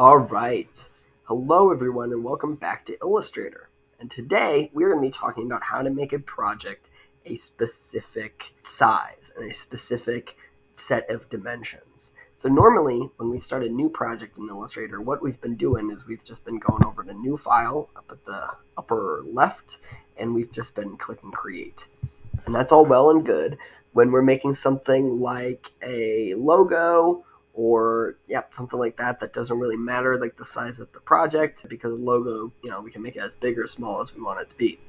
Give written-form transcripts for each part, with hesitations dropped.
All right. Hello, everyone, and welcome back to Illustrator. And today we're going to be talking about how to make a project a specific size and a specific set of dimensions. So normally when we start a new project in Illustrator, what we've been doing is we've just been going over to New File up at the upper left, and we've just been clicking Create. And that's all well and good when we're making something like a logo or something like that doesn't really matter, like the size of the project, because a logo, we can make it as big or small as we want it to be.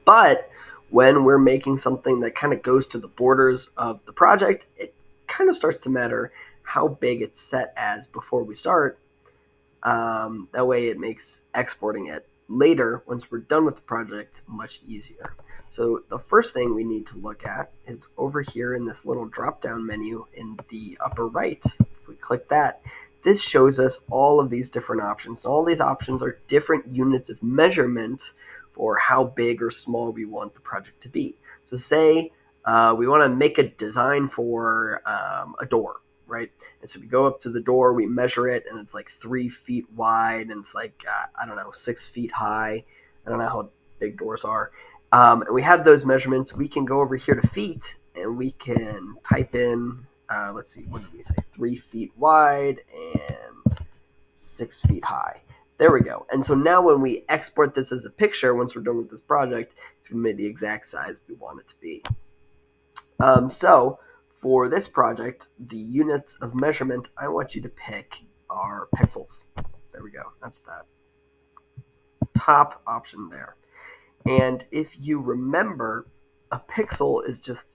But when we're making something that kind of goes to the borders of the project, it kind of starts to matter how big it's set as before we start. That way it makes exporting it later, once we're done with the project, much easier. So the first thing we need to look at is over here in this little drop-down menu in the upper right. If we click that, this shows us all of these different options. All these options are different units of measurement for how big or small we want the project to be. So say we want to make a design for a door, right? And so we go up to the door, we measure it, and it's like 3 feet wide, and it's like, 6 feet high. I don't know how big doors are. And we have those measurements. We can go over here to feet, and we can type in, let's see, what did we say? 3 feet wide and 6 feet high. There we go. And so now when we export this as a picture, once we're done with this project, it's going to be the exact size we want it to be. So for this project, the units of measurement I want you to pick are pixels. There we go. That's that top option there. And if you remember, a pixel is just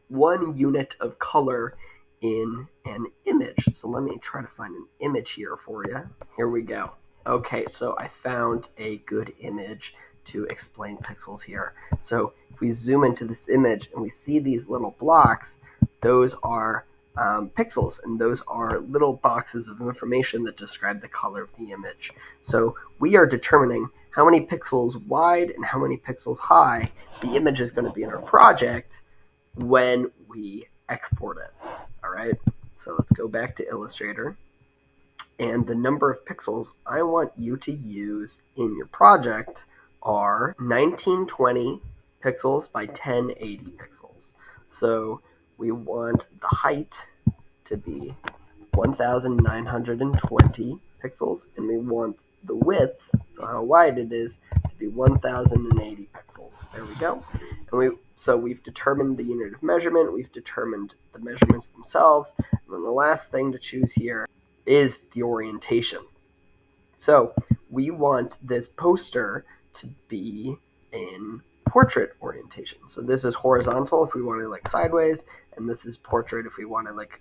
one unit of color in an image. So let me try to find an image here for you. Here we go. Okay, so I found a good image to explain pixels here. So if we zoom into this image and we see these little blocks, those are pixels, and those are little boxes of information that describe the color of the image. So we are determining how many pixels wide and how many pixels high the image is going to be in our project when we export it. All right, so let's go back to Illustrator. And the number of pixels I want you to use in your project are 1920 pixels by 1080 pixels. So we want the height to be 1920 pixels, and we want the width, so how wide it is, to be 1080 pixels. There we go. And we've determined the unit of measurement, we've determined the measurements themselves, and then the last thing to choose here is the orientation. So we want this poster to be in portrait orientation. So this is horizontal if we want it like sideways, and this is portrait if we want it like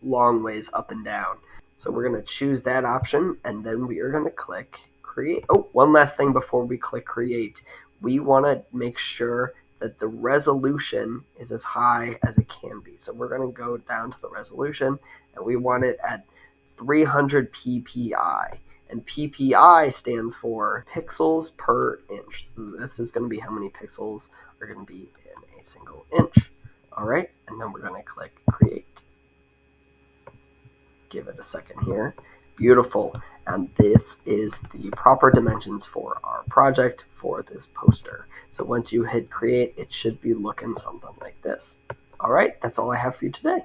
long ways up and down. So we're going to choose that option, and then we are going to click create. Oh, one last thing before we click create. We want to make sure that the resolution is as high as it can be. So we're going to go down to the resolution, and we want it at 300 ppi. And ppi stands for pixels per inch. So this is going to be how many pixels are going to be in a single inch. All right, and then we're going to click create. Give it a second here. Beautiful. And this is the proper dimensions for our project for this poster. So once you hit create, it should be looking something like this. All right, that's all I have for you today.